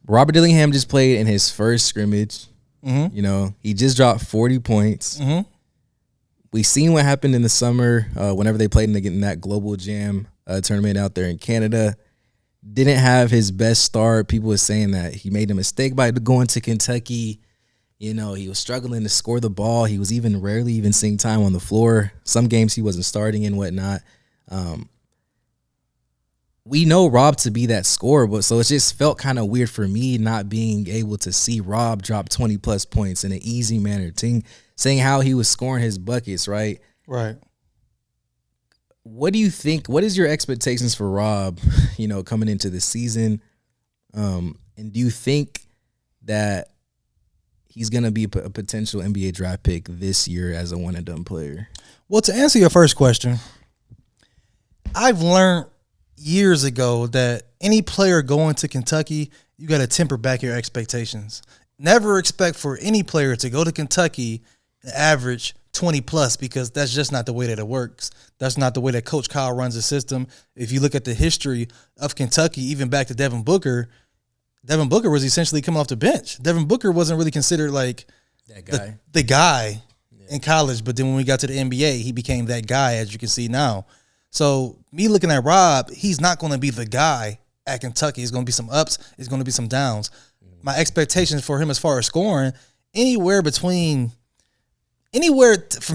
Robert Dillingham just played in his first scrimmage. Mm-hmm. You know, he just dropped 40 points. Mm-hmm. We seen what happened in the summer whenever they played in that Global Jam tournament out there in Canada. Didn't have his best start. People were saying that he made a mistake by going to Kentucky. You know, he was struggling to score the ball. He was rarely even seeing time on the floor. Some games he wasn't starting and whatnot. We know Rob to be that scorer, but so it just felt kind of weird for me not being able to see Rob drop 20-plus points in an easy manner, saying how he was scoring his buckets, right? Right. What do you think? What is your expectations for Rob, you know, coming into the season? And do you think that he's going to be a potential NBA draft pick this year as a one-and-done player? Well, to answer your first question, I've learned years ago that any player going to Kentucky, you got to temper back your expectations. Never expect for any player to go to Kentucky and average 20-plus because that's just not the way that it works. That's not the way that Coach Kyle runs the system. If you look at the history of Kentucky, even back to Devin Booker was essentially coming off the bench. Devin Booker wasn't really considered like that guy. The guy in college, but then when we got to the NBA, he became that guy, as you can see now. So me looking at Rob, he's not going to be the guy at Kentucky. It's going to be some ups. It's going to be some downs. My expectations for him as far as scoring, anywhere from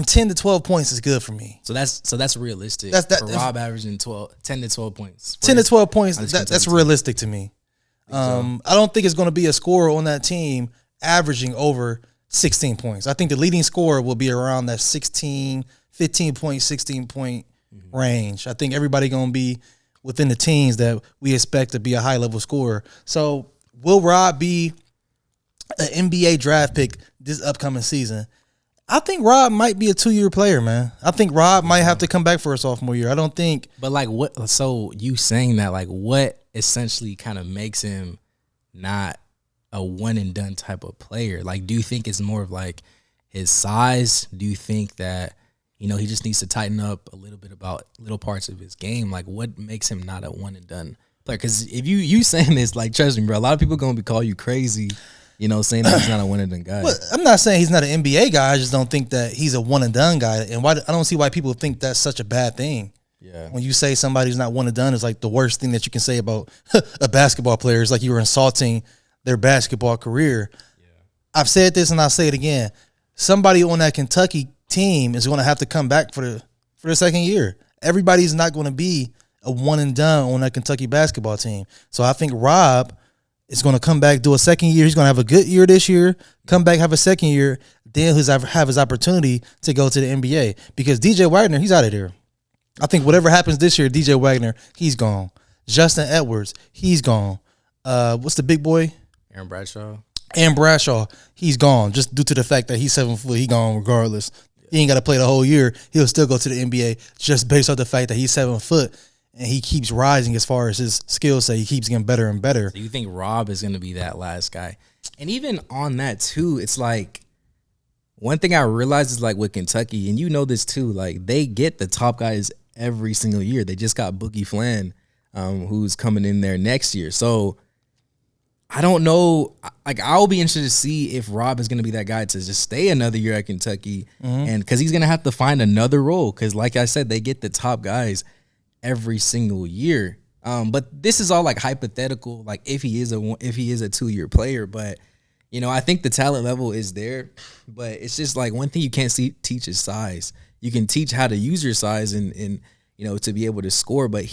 10 to 12 points is good for me. So that's realistic. For Rob averaging 10 to 12 points. 10 to 12 points, that's realistic to me. I don't think it's going to be a scorer on that team averaging over 16 points. I think the leading scorer will be around that 15 point, 16 point range. I think everybody going to be within the teens that we expect to be a high level scorer. So will Rob be an NBA draft pick this upcoming season? I think Rob might be a 2-year player, man. I think Rob might have to come back for a sophomore year. I don't think. But like what? So you saying that, like, what essentially kind of makes him not a one and done type of player? Like, do you think it's more of like his size? Do you think that, you know, he just needs to tighten up a little bit about little parts of his game? Like, what makes him not a one and done player? Because if you saying this, like, trust me, bro, a lot of people gonna call you crazy, you know, saying that he's not a one and done guy. Well, I'm not saying he's not an NBA guy. I just don't think that he's a one and done guy. And I don't see why people think that's such a bad thing. Yeah. When you say somebody's not one and done, it's like the worst thing that you can say about a basketball player. It's like you were insulting their basketball career. Yeah. I've said this and I'll say it again. Somebody on that Kentucky team is going to have to come back for the second year. Everybody's not going to be a one and done on that Kentucky basketball team. So I think Rob is going to come back, do a second year. He's going to have a good year this year, come back, have a second year, then have his opportunity to go to the NBA. Because DJ Wagner, he's out of there. I think whatever happens this year, DJ Wagner, he's gone. Justin Edwards, he's gone. What's the big boy? Aaron Bradshaw, he's gone. Just due to the fact that he's 7 foot, he gone regardless. He ain't got to play the whole year. He'll still go to the NBA just based off the fact that he's 7 foot and he keeps rising as far as his skill set. He keeps getting better and better. So you think Rob is going to be that last guy? And even on that too, it's like one thing I realized is like with Kentucky, and you know this too, like they get the top guys every single year. They just got Boogie Flan, who's coming in there next year. So I don't know. Like, I'll be interested to see if Rob is going to be that guy to just stay another year at Kentucky, and because he's going to have to find another role. Because, like I said, they get the top guys every single year. But this is all like hypothetical. Like if he is a 2-year player, but you know, I think the talent level is there. But it's just like one thing you can't teach is size. You can teach how to use your size and you know, to be able to score. But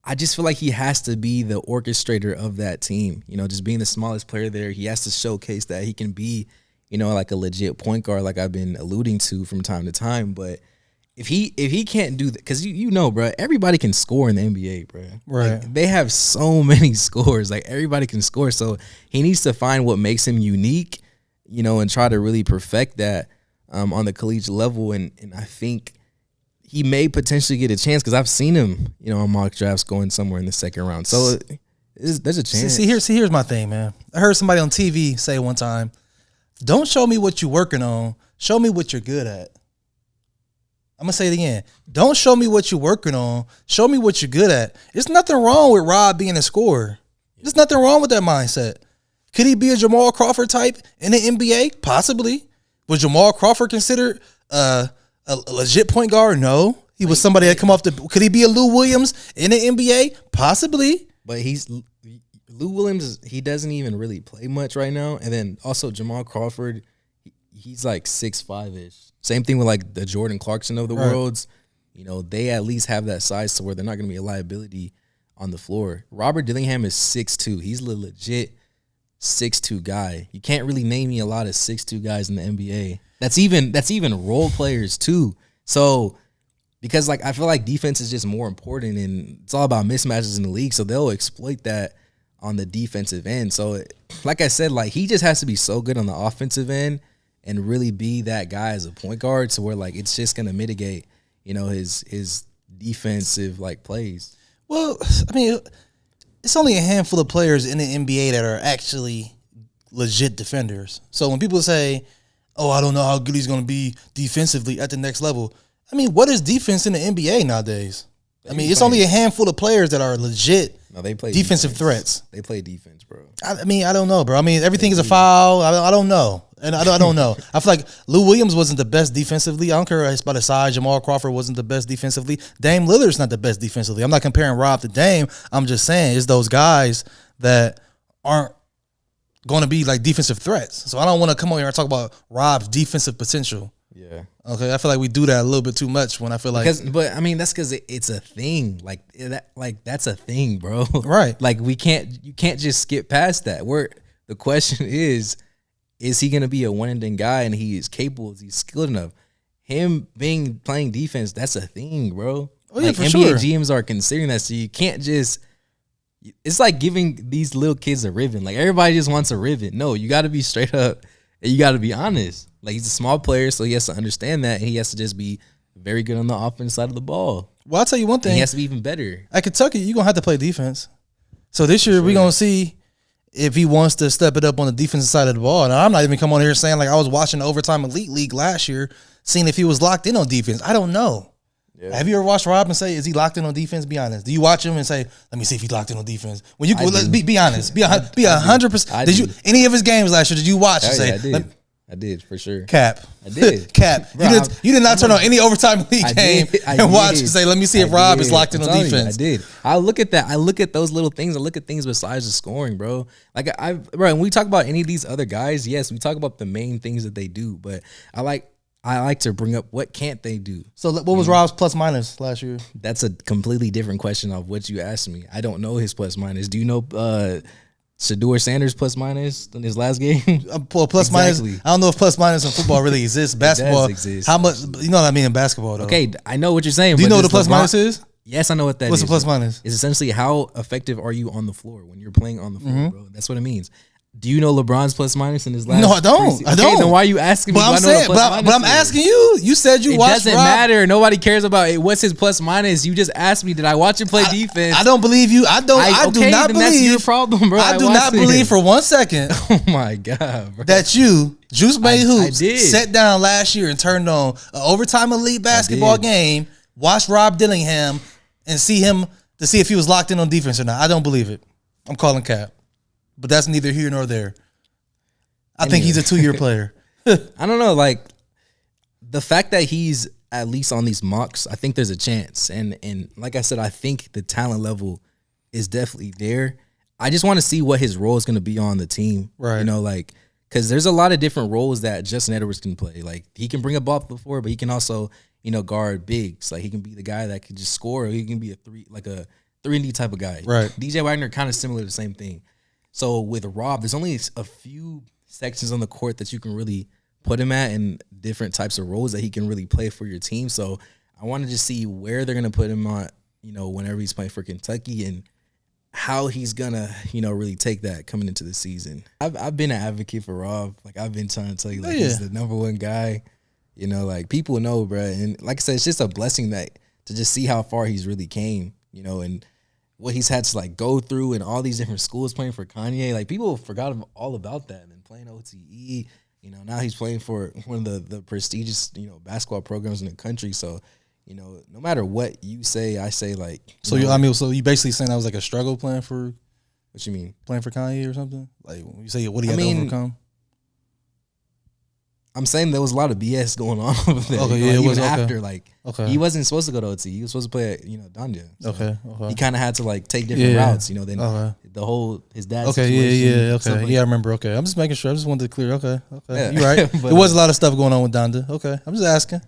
I just feel like he has to be the orchestrator of that team. You know, just being the smallest player there, he has to showcase that he can be, you know, like a legit point guard, like I've been alluding to from time to time. But if he can't do that, because you know, bro, everybody can score in the NBA, bro. Right. Like, they have so many scores. Like everybody can score. So he needs to find what makes him unique, you know, and try to really perfect that on the collegiate level. And I think he may potentially get a chance because I've seen him, you know, on mock drafts going somewhere in the second round. So there's a chance. Here's my thing, man. I heard somebody on TV say one time, "Don't show me what you're working on. Show me what you're good at." I'm going to say it again. Don't show me what you're working on. Show me what you're good at. There's nothing wrong with Rob being a scorer. There's nothing wrong with that mindset. Could he be a Jamal Crawford type in the NBA? Possibly. Was Jamal Crawford considered a legit point guard? No. He was somebody that come off the. Could he be a Lou Williams in the NBA? Possibly. But Lou Williams. He doesn't even really play much right now. And then also Jamal Crawford, he's like 6'5" Same thing with like the Jordan Clarkson of the worlds. You know, they at least have that size to where they're not going to be a liability on the floor. Robert Dillingham is 6'2". He's a legit 6'2" guy. You can't really name me a lot of 6'2" guys in the NBA. That's even role players too. So because like I feel like defense is just more important, and it's all about mismatches in the league. So they'll exploit that on the defensive end. So like I said, like he just has to be so good on the offensive end and really be that guy as a point guard, to where like it's just gonna mitigate, you know, his defensive like plays. Well, I mean, it's only a handful of players in the NBA that are actually legit defenders. So when people say, "Oh, I don't know how good he's going to be defensively at the next level," I mean, what is defense in the NBA nowadays? I mean, it's only a handful of players that are legit they play defensive threats. They play defense, bro. I mean, I don't know, bro. I mean, everything is a foul. I don't know. And I don't know. I feel like Lou Williams wasn't the best defensively. I don't care about his size. Jamal Crawford wasn't the best defensively. Dame Lillard's not the best defensively. I'm not comparing Rob to Dame. I'm just saying it's those guys that aren't going to be like defensive threats. So I don't want to come on here and talk about Rob's defensive potential. Yeah. Okay. I feel like we do that a little bit too much when I feel like. But I mean, that's because it's a thing. That's a thing, bro. Right. Like you can't just skip past that. The question is he going to be a one and done guy, and he is capable, is he skilled enough? Him playing defense, that's a thing, bro. Oh, yeah, like for NBA sure. GMs are considering that, so you can't just. It's like giving these little kids a ribbon. Like everybody just wants a ribbon. No, you got to be straight up, and you got to be honest. Like he's a small player, so he has to understand that, and he has to just be very good on the offense side of the ball. Well, I'll tell you one thing. And he has to be even better. At Kentucky, you're going to have to play defense. So this year, we're going to see if he wants to step it up on the defensive side of the ball. And I'm not even coming on here saying like I was watching the Overtime Elite League last year, seeing if he was locked in on defense. I don't know. Yeah. Have you ever watched Rob and say, is he locked in on defense? Be honest. Do you watch him and say, let me see if he's locked in on defense? When you let's be honest. Be 100%. Did you any of his games last year? Did you watch and say? I did for sure. Cap. I did. Cap. Bro, you did not turn on any Overtime League game and watch and say, let me see if Rob is locked in on defense. I did. I look at that. I look at those little things. I look at things besides the scoring, bro. Like bro, when we talk about any of these other guys, yes, we talk about the main things that they do, but I like to bring up what can't they do. So what was Rob's plus minus last year? That's a completely different question of what you asked me. I don't know his plus minus. Do you know Shedeur Sanders plus minus in his last game? Well, plus minus. I don't know if plus minus in football really exists. Basketball it does exist. How much? You know what I mean in basketball though. Okay, I know what you're saying. Do you know what the plus minus is? Yes, I know what that is. What's the plus minus? It's essentially how effective are you on the floor when you're playing on the floor, bro. That's what it means. Do you know LeBron's plus minus in his last? No, I don't. I don't. Then why are you asking me? But I'm saying, but I'm asking you. You said you watched. It doesn't matter. Nobody cares about it. What's his plus minus? You just asked me. Did I watch him play defense? I don't believe you. I do not believe. That's your problem, bro. I do not believe for 1 second. Oh my god, bro. That you, JuiceMadeHoops, sat down last year and turned on an Overtime Elite basketball game, watched Rob Dillingham, and see him to see if he was locked in on defense or not. I don't believe it. I'm calling cap, but that's neither here nor there. I think he's a 2-year player. I don't know, like the fact that he's at least on these mocks, I think there's a chance. And like I said, I think the talent level is definitely there. I just want to see what his role is going to be on the team. Right. You know, like, because there's a lot of different roles that Justin Edwards can play. Like, he can bring a ball up the floor, but he can also, you know, guard bigs. Like, he can be the guy that can just score, or he can be a 3-and-D type of guy. Right. DJ Wagner kind of similar to the same thing. So with Rob, there's only a few sections on the court that you can really put him at, and different types of roles that he can really play for your team. So I want to just see where they're going to put him on, you know, whenever he's playing for Kentucky, and how he's going to, you know, really take that coming into the season. I've been an advocate for Rob. Like, I've been trying to tell you, like, he's the number one guy. You know, like, people know, bro. And like I said, it's just a blessing that to just see how far he's really came, you know, and what he's had to, like, go through in all these different schools playing for Kanye. Like, people forgot all about that, and playing OTE. You know, now he's playing for one of the prestigious, you know, basketball programs in the country. So, you know, no matter what you say, I say, like. So you basically saying that was like a struggle plan for What you mean? Playing for Kanye or something? Like when you say what he had to overcome? I'm saying there was a lot of BS going on over there. Okay, yeah, it was after he he wasn't supposed to go to OT. He was supposed to play at Donja. So okay. He kind of had to like take different routes. Then the whole his dad's okay. Like, I remember. Okay, I'm just making sure. I just wanted to clear. Okay. Yeah. You're right. But, there was a lot of stuff going on with Donda. Okay, I'm just asking.